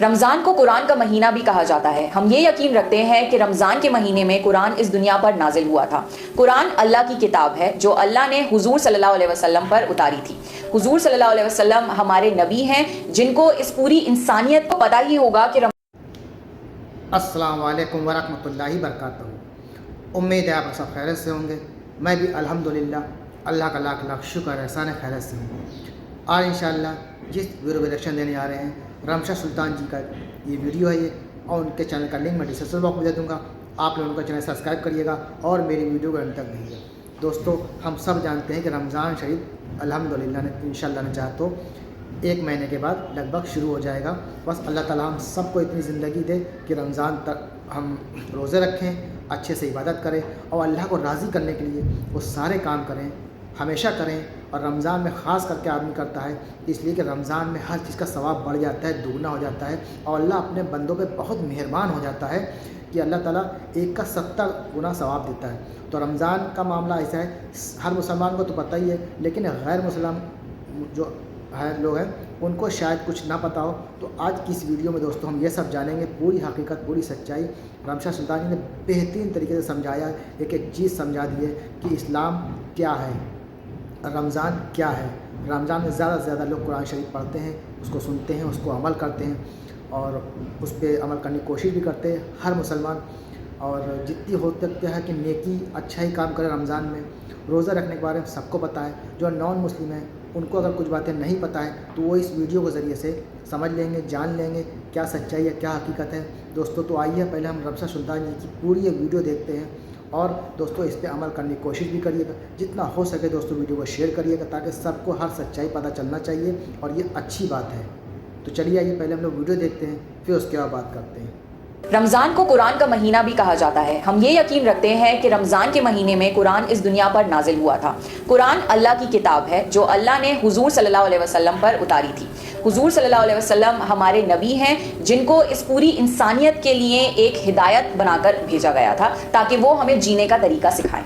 رمضان کو قرآن کا مہینہ بھی کہا جاتا ہے۔ ہم یہ یقین رکھتے ہیں کہ رمضان کے مہینے میں قرآن اس دنیا پر نازل ہوا تھا۔ قرآن اللہ کی کتاب ہے جو اللہ نے حضور صلی اللہ علیہ وسلم پر اتاری تھی۔ حضور صلی اللہ علیہ وسلم ہمارے نبی ہیں جن کو اس پوری انسانیت کو پتہ ہی ہوگا کہ السلام علیکم ورحمۃ اللہ وبرکاتہ۔ امید ہے آپ سب خیریت سے ہوں گے۔ میں بھی الحمدللہ اللہ کا لاکھ لاکھ شکر احسان خیریت سے ہوں۔ آج انشاءاللہ جس ویڈیو پہ ریئیکشن دینے آ رہے ہیں رمشا سلطان جی کا یہ ویڈیو ہے اور ان کے چینل کا لنک میں ڈسکرپشن باکس میں دے دوں گا۔ آپ لوگوں کا چینل سبسکرائب کریے گا اور میری ویڈیو کو انت تک دیکھیے گا۔ دوستو ہم سب جانتے ہیں کہ رمضان شریف الحمدللہ انشاءاللہ نے چاہا تو 1 مہینے کے بعد لگ بھگ شروع ہو جائے گا۔ بس اللہ تعالیٰ ہم سب کو اتنی زندگی دے کہ رمضان تک ہم روزے رکھیں، اچھے سے عبادت کریں اور اللہ کو راضی کرنے کے لیے وہ سارے کام کریں، ہمیشہ کریں۔ اور رمضان میں خاص کر کے آدمی کرتا ہے اس لیے کہ رمضان میں ہر چیز کا ثواب بڑھ جاتا ہے، دگنا ہو جاتا ہے اور اللہ اپنے بندوں پہ بہت مہربان ہو جاتا ہے کہ اللہ تعالیٰ 1 کا 70 گنا ثواب دیتا ہے۔ تو رمضان کا معاملہ ایسا ہے، ہر مسلمان کو تو پتہ ہی ہے، لیکن غیر مسلم جو لوگ ہیں ان کو شاید کچھ نہ پتہ ہو۔ تو آج کی اس ویڈیو میں دوستوں ہم یہ سب جانیں گے، پوری حقیقت، پوری سچائی۔ رمشا سلطان جی نے بہترین طریقے سے سمجھایا، ایک ایک چیز سمجھا دی ہے کہ اسلام کیا ہے، رمضان کیا ہے۔ رمضان میں زیادہ سے زیادہ لوگ قرآن شریف پڑھتے ہیں، اس کو سنتے ہیں، اس کو عمل کرتے ہیں اور اس پہ عمل کرنے کی کوشش بھی کرتے ہیں ہر مسلمان۔ اور جتنی ہو سکتا ہے کہ نیکی اچھا ہی کام کرے رمضان میں۔ روزہ رکھنے کے بارے میں سب کو پتہ ہے، جو نان مسلم ہیں ان کو اگر کچھ باتیں نہیں پتہ ہیں تو وہ اس ویڈیو کے ذریعے سے سمجھ لیں گے، جان لیں گے کیا سچائی ہے، کیا حقیقت ہے۔ دوستو تو آئیے پہلے ہم رمشا سلطان جی کی پوری یہ ویڈیو دیکھتے ہیں اور دوستو اس پہ عمل کرنے کی کوشش بھی کریے گا، جتنا ہو سکے دوستو ویڈیو کو شیئر کریے گا تاکہ سب کو ہر سچائی پتہ چلنا چاہیے اور یہ اچھی بات ہے۔ تو چلیے آئیے پہلے ہم لوگ ویڈیو دیکھتے ہیں پھر اس کے بعد بات کرتے ہیں۔ رمضان کو قرآن کا مہینہ بھی کہا جاتا ہے۔ ہم یہ یقین رکھتے ہیں کہ رمضان کے مہینے میں قرآن اس دنیا پر نازل ہوا تھا۔ قرآن اللہ کی کتاب ہے جو اللہ نے حضور صلی اللہ علیہ وسلم پر اتاری تھی۔ حضور صلی اللہ علیہ وسلم ہمارے نبی ہیں جن کو اس پوری انسانیت کے لیے ایک ہدایت بنا کر بھیجا گیا تھا تاکہ وہ ہمیں جینے کا طریقہ سکھائیں۔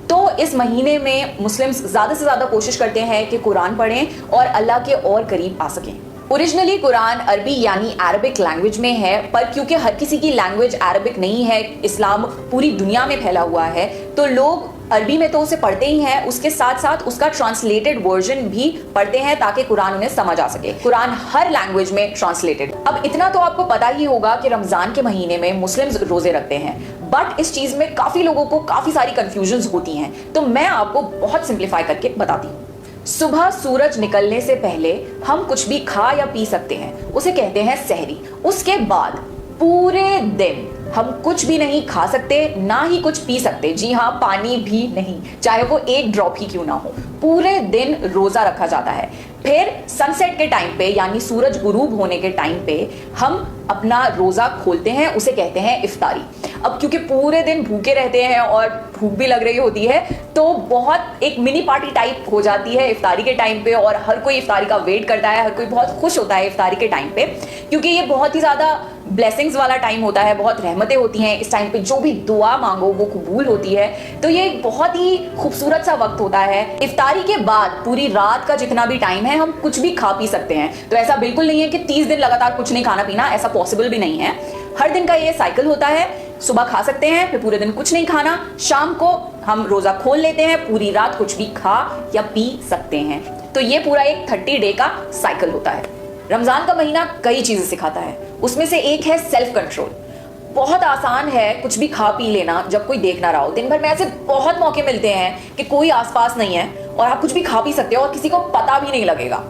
تو اس مہینے میں مسلم زیادہ سے زیادہ کوشش کرتے ہیں کہ قرآن پڑھیں اور اللہ کے اور قریب آ سکیں۔ اوریجنلی قرآن عربی یعنی عربک لینگویج میں ہے، پر کیونکہ ہر کسی کی لینگویج عربک نہیں ہے، اسلام پوری دنیا میں پھیلا ہوا ہے تو لوگ عربی میں تو اسے پڑھتے ہی ہیں، اس کے ساتھ ساتھ اس کا ٹرانسلیٹڈ ورژن بھی پڑھتے ہیں تاکہ قرآن انہیں سمجھ آ سکے۔ قرآن ہر لینگویج میں ٹرانسلیٹڈ۔ اب اتنا تو آپ کو پتہ ہی ہوگا کہ رمضان کے مہینے میں مسلم روزے رکھتے ہیں، بٹ اس چیز میں کافی لوگوں کو کافی ساری کنفیوژنز ہوتی ہیں، تو میں آپ کو بہت سمپلیفائی کر کے بتاتی ہوں۔ صبح سورج نکلنے سے پہلے ہم کچھ بھی کھا یا پی سکتے ہیں، اسے کہتے ہیں سحری۔ اس کے بعد پورے دن ہم کچھ بھی نہیں کھا سکتے، نہ ہی کچھ پی سکتے، جی ہاں پانی بھی نہیں، چاہے وہ 1 ڈراپ ہی کیوں نہ ہو۔ پورے دن روزہ رکھا جاتا ہے۔ پھر سن سیٹ کے ٹائم پہ یعنی سورج غروب ہونے کے ٹائم پہ ہم اپنا روزہ کھولتے ہیں، اسے کہتے ہیں افطاری۔ اب کیونکہ پورے دن بھوکے رہتے ہیں اور بھوک بھی لگ رہی ہوتی ہے تو بہت ایک منی پارٹی ٹائپ ہو جاتی ہے افطاری کے ٹائم پہ، اور ہر کوئی افطاری کا ویٹ کرتا ہے، ہر کوئی بہت خوش ہوتا ہے افطاری کے ٹائم پہ کیونکہ یہ بہت ہی زیادہ بلیسنگز والا ٹائم ہوتا ہے، بہت رحمتیں ہوتی ہیں اس ٹائم پہ، جو بھی دعا مانگو وہ قبول ہوتی ہے۔ تو یہ ایک بہت ہی خوبصورت سا وقت ہوتا ہے۔ افطاری کے بعد پوری رات کا جتنا بھی ٹائم ہے ہم کچھ بھی کھا پی سکتے ہیں، تو ایسا بالکل نہیں ہے کہ 30 دن لگاتار کچھ نہیں کھانا پینا، ایسا پاسبل بھی نہیں ہے۔ ہر دن کا یہ سائیکل ہوتا ہے، صبح کھا سکتے ہیں، پھر پورے دن کچھ نہیں کھانا، شام کو ہم روزہ کھول لیتے ہیں، پوری رات کچھ بھی کھا یا پی سکتے ہیں۔ تو یہ پورا ایک 30 ڈے کا سائیکل ہوتا ہے۔ رمضان کا مہینہ کئی چیزیں سکھاتا ہے، اس میں سے ایک ہے سیلف کنٹرول۔ بہت آسان ہے کچھ بھی کھا پی لینا جب کوئی دیکھ نہ رہا ہو۔ دن بھر میں ایسے بہت موقع ملتے ہیں کہ کوئی آس پاس نہیں ہے اور آپ کچھ بھی کھا پی سکتے ہو اور کسی کو پتہ بھی نہیں لگے گا،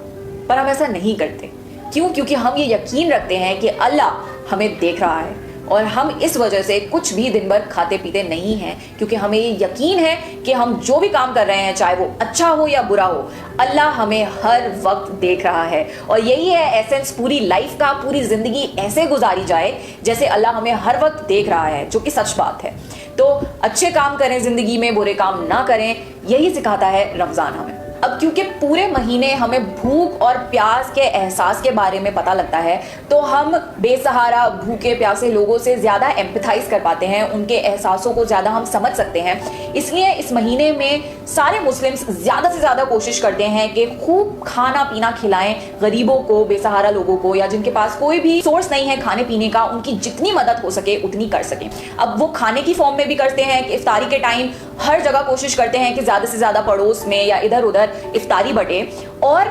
پر ہم ایسا نہیں کرتے۔ کیوں؟ کیونکہ ہم یہ یقین رکھتے ہیں کہ اللہ ہمیں دیکھ رہا ہے اور ہم اس وجہ سے کچھ بھی دن بھر کھاتے پیتے نہیں ہیں، کیونکہ ہمیں یہ یقین ہے کہ ہم جو بھی کام کر رہے ہیں چاہے وہ اچھا ہو یا برا ہو، اللہ ہمیں ہر وقت دیکھ رہا ہے۔ اور یہی ہے ایسنس پوری لائف کا، پوری زندگی ایسے گزاری جائے جیسے اللہ ہمیں ہر وقت دیکھ رہا ہے، جو کہ سچ بات ہے۔ تو اچھے کام کریں زندگی میں، برے کام نہ کریں، یہی سکھاتا ہے رمضان ہمیں۔ اب کیونکہ پورے مہینے ہمیں بھوک اور پیاس کے احساس کے بارے میں پتہ لگتا ہے تو ہم بے سہارا بھوکے پیاسے لوگوں سے زیادہ ایمپتھائز کر پاتے ہیں، ان کے احساسوں کو زیادہ ہم سمجھ سکتے ہیں۔ اس لیے اس مہینے میں سارے مسلمز زیادہ سے زیادہ کوشش کرتے ہیں کہ خوب کھانا پینا کھلائیں غریبوں کو، بے سہارا لوگوں کو، یا جن کے پاس کوئی بھی سورس نہیں ہے کھانے پینے کا، ان کی جتنی مدد ہو سکے اتنی کر سکیں۔ اب وہ کھانے کی فارم میں بھی کرتے ہیں کہ افطاری کے ٹائم ہر جگہ کوشش کرتے ہیں کہ زیادہ سے زیادہ پڑوس میں یا ادھر ادھر افطاری بٹے، اور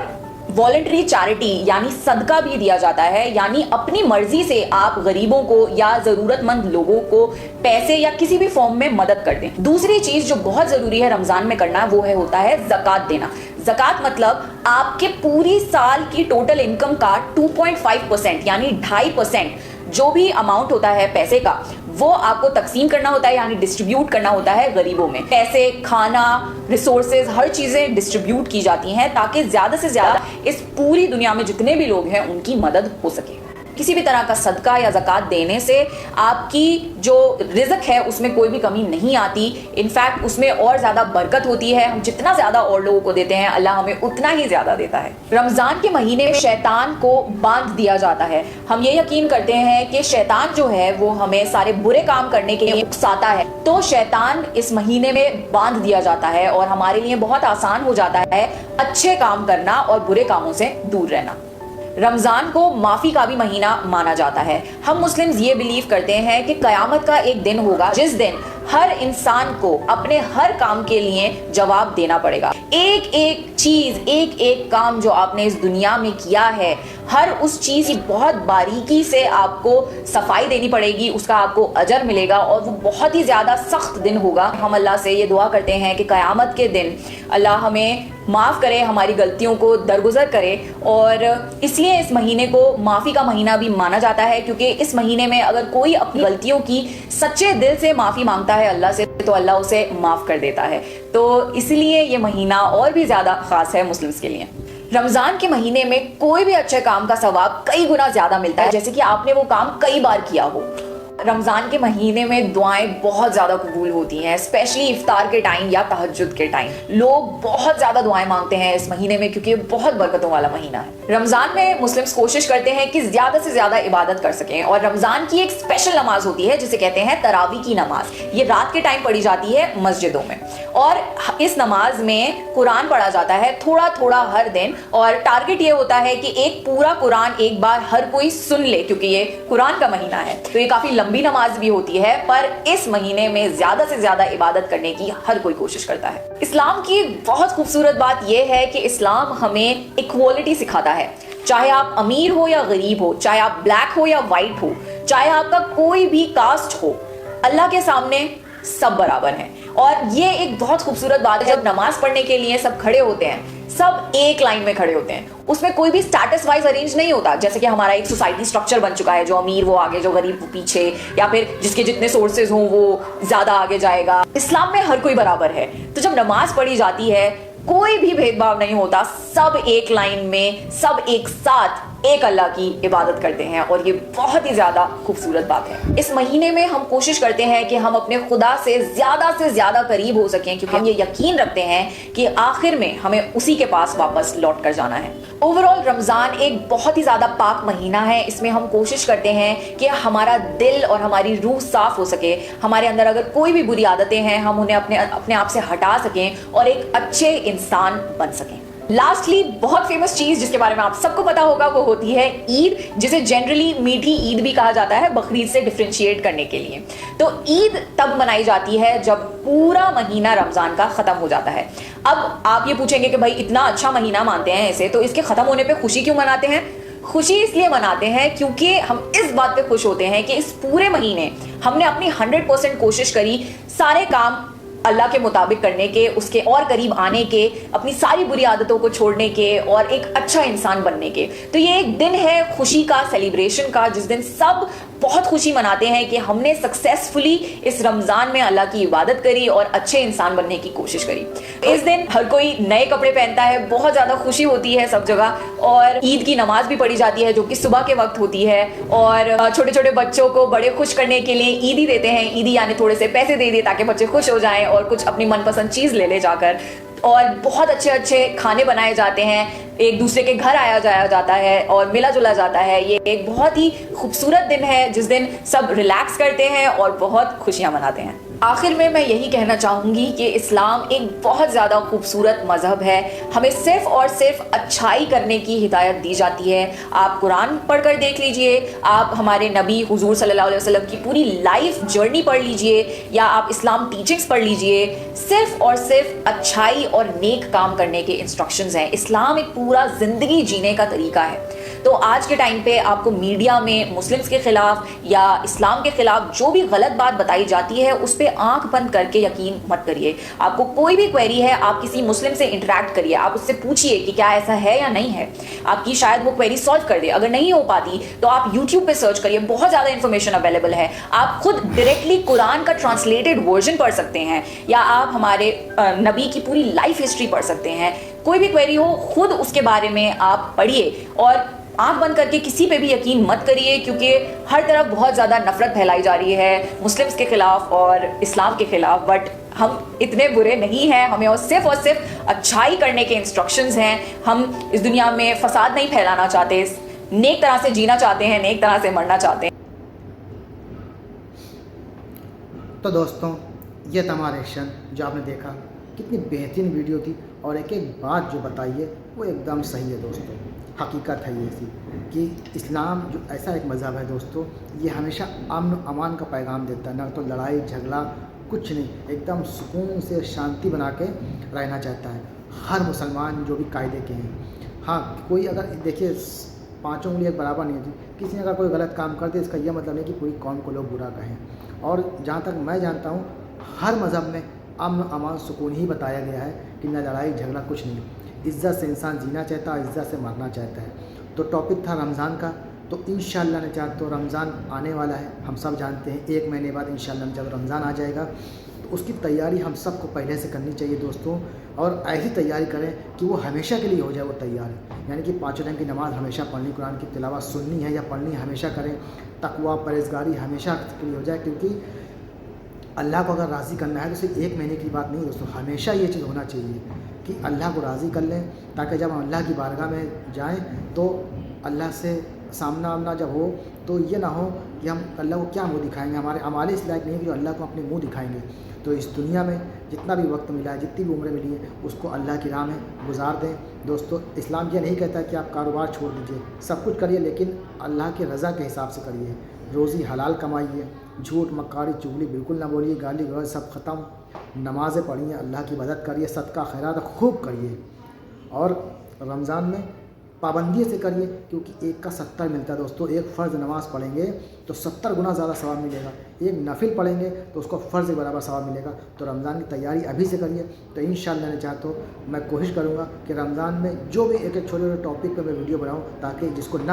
والنٹری چیریٹی یعنی صدقہ بھی دیا جاتا ہے، یعنی اپنی مرضی سے آپ غریبوں کو یا ضرورت مند لوگوں کو پیسے یا کسی بھی فارم میں مدد کر دیں۔ دوسری چیز جو بہت ضروری ہے رمضان میں کرنا وہ ہوتا ہے زکوٰۃ دینا۔ زکوٰۃ مطلب آپ کے پوری سال کی ٹوٹل انکم کا 2.5% یعنی 2.5% جو بھی اماؤنٹ ہوتا ہے پیسے کا، وہ آپ کو تقسیم کرنا ہوتا ہے، یعنی ڈسٹریبیوٹ کرنا ہوتا ہے غریبوں میں۔ پیسے، کھانا، ریسورسز، ہر چیزیں ڈسٹریبیوٹ کی جاتی ہیں تاکہ زیادہ سے زیادہ اس پوری دنیا میں جتنے بھی لوگ ہیں ان کی مدد ہو سکے۔ کسی بھی طرح کا صدقہ یا زکوٰۃ دینے سے آپ کی جو رزق ہے اس میں کوئی بھی کمی نہیں آتی، انفیکٹ اس میں اور زیادہ برکت ہوتی ہے۔ ہم جتنا زیادہ اور لوگوں کو دیتے ہیں اللہ ہمیں اتنا ہی زیادہ دیتا ہے۔ رمضان کے مہینے میں شیطان کو باندھ دیا جاتا ہے۔ ہم یہ یقین کرتے ہیں کہ شیطان جو ہے وہ ہمیں سارے برے کام کرنے کے لیے اکساتا ہے، تو شیطان اس مہینے میں باندھ دیا جاتا ہے اور ہمارے لیے بہت آسان ہو جاتا ہے اچھے کام کرنا اور برے کاموں سے دور رہنا۔ رمضان کو معافی کا بھی مہینہ مانا جاتا ہے۔ ہم مسلمز یہ بلیو کرتے ہیں کہ قیامت کا ایک دن ہوگا جس دن ہر انسان کو اپنے ہر کام کے لیے جواب دینا پڑے گا۔ ایک ایک چیز، ایک ایک کام جو آپ نے اس دنیا میں کیا ہے، ہر اس چیز کی بہت باریکی سے آپ کو صفائی دینی پڑے گی، اس کا آپ کو اجر ملے گا، اور وہ بہت ہی زیادہ سخت دن ہوگا۔ ہم اللہ سے یہ دعا کرتے ہیں کہ قیامت کے دن اللہ ہمیں معاف کرے، ہماری غلطیوں کو درگزر کرے، اور اس لیے اس مہینے کو معافی کا مہینہ بھی مانا جاتا ہے، کیونکہ اس مہینے میں اگر کوئی اپنی غلطیوں کی سچے دل سے معافی مانگتا ہے اللہ سے تو اللہ اسے معاف کر دیتا ہے۔ تو اس لیے یہ مہینہ اور بھی زیادہ خاص ہے مسلمز کے لیے۔ رمضان کے مہینے میں کوئی بھی اچھے کام کا ثواب کئی گنا زیادہ ملتا ہے، جیسے کہ آپ نے وہ کام کئی بار کیا ہو۔ رمضان کے مہینے میں دعائیں بہت زیادہ قبول ہوتی ہیں، اسپیشلی افطار کے ٹائم یا تہجد کے ٹائم لوگ بہت زیادہ دعائیں مانگتے ہیں اس مہینے میں، کیونکہ یہ بہت برکتوں والا مہینہ ہے۔ رمضان میں مسلمز کوشش کرتے ہیں کہ زیادہ سے زیادہ عبادت کر سکیں، اور رمضان کی ایک اسپیشل نماز ہوتی ہے جسے کہتے ہیں تراویح کی نماز۔ یہ رات کے ٹائم پڑھی جاتی ہے مسجدوں میں، اور اس نماز میں قرآن پڑھا جاتا ہے تھوڑا تھوڑا ہر دن، اور ٹارگٹ یہ ہوتا ہے کہ ایک پورا قرآن ایک بار ہر کوئی سن لے، کیونکہ یہ قرآن کا مہینہ ہے تو یہ کافی لمبی نماز بھی ہوتی ہے، پر اس مہینے میں زیادہ سے زیادہ عبادت کرنے کی ہر کوئی کوشش کرتا ہے۔ اسلام کی بہت خوبصورت بات یہ ہے کہ اسلام ہمیں ایکوالٹی سکھاتا ہے، چاہے آپ امیر ہو یا غریب ہو، چاہے آپ بلیک ہو یا وائٹ ہو، چاہے آپ کا کوئی بھی کاسٹ ہو، اللہ کے سامنے سب برابر ہیں۔ اور یہ ایک بہت خوبصورت بات ہے، جب نماز پڑھنے کے لیے سب کھڑے ہوتے ہیں، سب ایک لائن میں کھڑے ہوتے ہیں، اس میں کوئی بھی سٹیٹس وائز ارینج نہیں ہوتا، جیسے کہ ہمارا ایک سوسائٹی سٹرکچر بن چکا ہے، جو امیر وہ آگے، جو غریب وہ پیچھے، یا پھر جس کے جتنے سورسز ہوں وہ زیادہ آگے جائے گا۔ اسلام میں ہر کوئی برابر ہے، تو جب نماز پڑھی جاتی ہے کوئی بھی بھید بھاؤ نہیں ہوتا، سب ایک لائن میں، سب ایک ساتھ ایک اللہ کی عبادت کرتے ہیں، اور یہ بہت ہی زیادہ خوبصورت بات ہے۔ اس مہینے میں ہم کوشش کرتے ہیں کہ ہم اپنے خدا سے زیادہ قریب ہو سکیں، کیونکہ ہم یہ یقین رکھتے ہیں کہ آخر میں ہمیں اسی کے پاس واپس لوٹ کر جانا ہے۔ اوورآل رمضان ایک بہت ہی زیادہ پاک مہینہ ہے، اس میں ہم کوشش کرتے ہیں کہ ہمارا دل اور ہماری روح صاف ہو سکے، ہمارے اندر اگر کوئی بھی بری عادتیں ہیں ہم انہیں اپنے آپ سے ہٹا سکیں اور ایک اچھے انسان بن سکیں۔ لاسٹلی بہت فیمس چیز جس کے بارے میں آپ سب کو پتا ہوگا وہ ہوتی ہے عید، جسے جنرلی میٹھی عید بھی کہا جاتا ہے بقرعید سے ڈفرینشیٹ کرنے کے لیے۔ تو عید تب منائی جاتی ہے جب پورا مہینہ رمضان کا ختم ہو جاتا ہے۔ اب آپ یہ پوچھیں گے کہ بھائی اتنا اچھا مہینہ مانتے ہیں اسے، تو اس کے ختم ہونے پہ خوشی کیوں مناتے ہیں؟ خوشی اس لیے مناتے ہیں کیونکہ ہم اس بات پہ خوش ہوتے ہیں کہ اس پورے مہینے ہم نے اپنی 100% کوشش کری سارے کام اللہ کے مطابق کرنے کے، اس کے اور قریب آنے کے، اپنی ساری بری عادتوں کو چھوڑنے کے، اور ایک اچھا انسان بننے کے۔ تو یہ ایک دن ہے خوشی کا، سیلیبریشن کا، جس دن سب بہت خوشی مناتے ہیں کہ ہم نے سکسیسفلی اس رمضان میں اللہ کی عبادت کری اور اچھے انسان بننے کی کوشش کری۔ اس دن ہر کوئی نئے کپڑے پہنتا ہے، بہت زیادہ خوشی ہوتی ہے سب جگہ، اور عید کی نماز بھی پڑھی جاتی ہے جو کہ صبح کے وقت ہوتی ہے، اور چھوٹے چھوٹے بچوں کو بڑے خوش کرنے کے لیے عیدی دیتے ہیں، عیدی یعنی تھوڑے سے پیسے دے دیے تاکہ بچے خوش ہو جائیں اور کچھ اپنی من پسند چیز لے لے جا کر۔ اور بہت اچھے اچھے کھانے بنائے جاتے ہیں, ایک دوسرے کے گھر آیا جایا جاتا ہے اور ملا جلا جاتا ہے. یہ ایک بہت ہی خوبصورت دن ہے جس دن سب ریلیکس کرتے ہیں اور بہت خوشیاں مناتے ہیں. آخر میں یہی کہنا چاہوں گی کہ اسلام ایک بہت زیادہ خوبصورت مذہب ہے. ہمیں صرف اور صرف اچھائی کرنے کی ہدایت دی جاتی ہے. آپ قرآن پڑھ کر دیکھ لیجئے, آپ ہمارے نبی حضور صلی اللہ علیہ وسلم کی پوری لائف جرنی پڑھ لیجئے, یا آپ اسلام ٹیچنگز پڑھ لیجئے. صرف اور صرف اچھائی اور نیک کام کرنے کے انسٹرکشنز ہیں. اسلام ایک پورا زندگی جینے کا طریقہ ہے. تو آج کے ٹائم پہ آپ کو میڈیا میں مسلمز کے خلاف یا اسلام کے خلاف جو بھی غلط بات بتائی جاتی ہے اس پہ آنکھ بند کر کے یقین مت کریے. آپ کو کوئی بھی کوئری ہے, آپ کسی مسلم سے انٹریکٹ کریے, آپ اس سے پوچھیے کہ کیا ایسا ہے یا نہیں ہے. آپ کی شاید وہ کوئری سالو کر دے. اگر نہیں ہو پاتی تو آپ یوٹیوب پہ سرچ کریے, بہت زیادہ انفارمیشن اویلیبل ہے. آپ خود ڈائریکٹلی قرآن کا ٹرانسلیٹڈ ورژن پڑھ سکتے ہیں, یا آپ ہمارے نبی کی پوری لائف ہسٹری پڑھ سکتے ہیں. کوئی بھی کوئری ہو خود اس کے بارے میں آپ پڑھیے, اور آنکھ بند کر کے کسی پہ بھی یقین مت کریے, کیونکہ ہر طرف بہت زیادہ نفرت پھیلائی جا رہی ہے مسلمز کے خلاف اور اسلام کے خلاف. بٹ ہم اتنے برے نہیں ہیں, ہمیں اور صرف اچھائی کرنے کے انسٹرکشنز ہیں. ہم اس دنیا میں فساد نہیں پھیلانا چاہتے, نیک طرح سے جینا چاہتے ہیں, نیک طرح سے مرنا چاہتے ہیں. تو دوستوں, یہ تھا ہمارا ایکشن جو آپ نے دیکھا. کتنی بہترین ویڈیو تھی, اور ایک ایک بات جو بتائی ہے وہ ایک دم صحیح ہے دوستوں. حقیقت ہے یہ سی کہ اسلام جو ایسا ایک مذہب ہے دوستوں, یہ ہمیشہ امن و امان کا پیغام دیتا ہے. نہ تو لڑائی جھگڑا کچھ نہیں, ایک دم سکون سے شانتی بنا کے رہنا چاہتا ہے ہر مسلمان جو بھی قاعدے کے ہیں. ہاں, کوئی اگر دیکھیے پانچوں انگلیاں برابر نہیں ہوتی, کسی نے اگر کوئی غلط کام کر دے اس کا یہ مطلب نہیں کہ پوری قوم کو لوگ برا کہیں. اور جہاں تک میں جانتا ہوں ہر مذہب میں امن و امان سکون ہی بتایا گیا ہے کہ نہ لڑائی جھگڑا کچھ نہیں. عزت سے انسان جینا چاہتا ہے, عزت سے مرنا چاہتا ہے. تو ٹاپک تھا رمضان کا, تو انشاءاللہ نے چاہتے تو رمضان آنے والا ہے. ہم سب جانتے ہیں 1 مہینے بعد انشاءاللہ جب رمضان آ جائے گا, تو اس کی تیاری ہم سب کو پہلے سے کرنی چاہیے دوستوں. اور ایسی تیاری کریں کہ وہ ہمیشہ کے لیے ہو جائے وہ تیاری, یعنی کہ 5 ٹائم کی نماز ہمیشہ پڑھنی, قرآن کی تلاوت سننی ہے یا پڑھنی ہے ہمیشہ کریں. تقویٰ پرہیزگاری ہمیشہ کے لیے ہو جائے, کیونکہ اللہ کو اگر راضی کرنا ہے تو صرف 1 مہینے کی بات نہیں دوستوں, ہمیشہ یہ چیز ہونا چاہیے کہ اللہ کو راضی کر لیں, تاکہ جب ہم اللہ کی بارگاہ میں جائیں تو اللہ سے سامنا آمنا جب ہو تو یہ نہ ہو کہ ہم اللہ کو کیا منہ دکھائیں گے. ہمارے اعمال اس لائق نہیں ہے کہ جو اللہ کو اپنے منہ دکھائیں گے. تو اس دنیا میں جتنا بھی وقت ملا ہے, جتنی بھی عمریں ملی ہے, اس کو اللہ کی راہ میں گزار دیں دوستوں. اسلام یہ نہیں کہتا کہ آپ کاروبار چھوڑ دیجیے, سب کچھ کریے لیکن اللہ کی رضا کے حساب سے کریے. روزی حلال کمائیے, جھوٹ مکاری چغلی بالکل نہ بولیے, گالی گلوچ سب ختم, نمازیں پڑھیے, اللہ کی مدد کریے, صدقہ خیرات خوب کریے. اور رمضان میں پابندی سے کریے, کیونکہ ایک کا 70 ملتا ہے دوستوں. ایک فرض نماز پڑھیں گے تو 70 گنا زیادہ ثواب ملے گا, ایک نفل پڑھیں گے تو اس کو فرض کے برابر ثواب ملے گا. تو رمضان کی تیاری ابھی سے کریے. تو انشاءاللہ نے چاہتا ہوں میں کوشش کروں گا کہ رمضان میں جو بھی ایک ایک چھوٹے چھوٹے ٹاپک پہ میں ویڈیو بناؤں, تاکہ جس کو نہ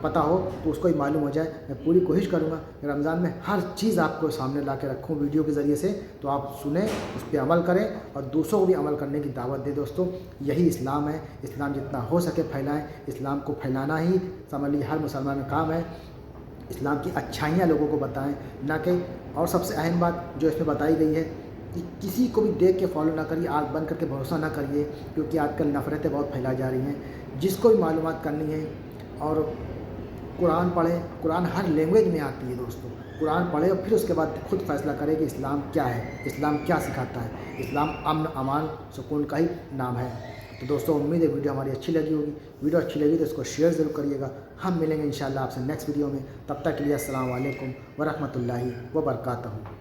پتہ ہو تو اس کو ہی معلوم ہو جائے. میں پوری کوشش کروں گا کہ رمضان میں ہر چیز آپ کو سامنے لا کے رکھوں ویڈیو کے ذریعے سے, تو آپ سنیں, اس پہ عمل کریں اور دوسروں کو بھی عمل کرنے کی دعوت دیں دوستوں. یہی اسلام ہے. اسلام جتنا ہو سکے پھیلائیں. اسلام کو پھیلانا ہی سمجھ لیجیے ہر مسلمان کا کام ہے. اسلام کی اچھائیاں لوگوں کو بتائیں, نہ کہ. اور سب سے اہم بات جو اس میں بتائی گئی ہے کہ کسی کو بھی دیکھ کے فالو نہ کریے, آنکھ بند کر کے بھروسہ نہ کریے, کیونکہ آج کل نفرتیں بہت پھیلائی جا رہی ہیں. جس کو بھی معلومات کرنی ہے اور قرآن پڑھیں, قرآن ہر لینگویج میں آتی ہے دوستوں. قرآن پڑھے اور پھر اس کے بعد خود فیصلہ کرے کہ اسلام کیا ہے, اسلام کیا سکھاتا ہے. اسلام امن امان سکون کا ہی نام ہے. تو دوستوں امید ہے ویڈیو ہماری اچھی لگی ہوگی. ویڈیو اچھی لگی تو اس کو شیئر ضرور کریے گا. ہم ملیں گے انشاءاللہ آپ سے نیکسٹ ویڈیو میں. تب تک کے لیے السلام علیکم ورحمۃ اللہ وبرکاتہ.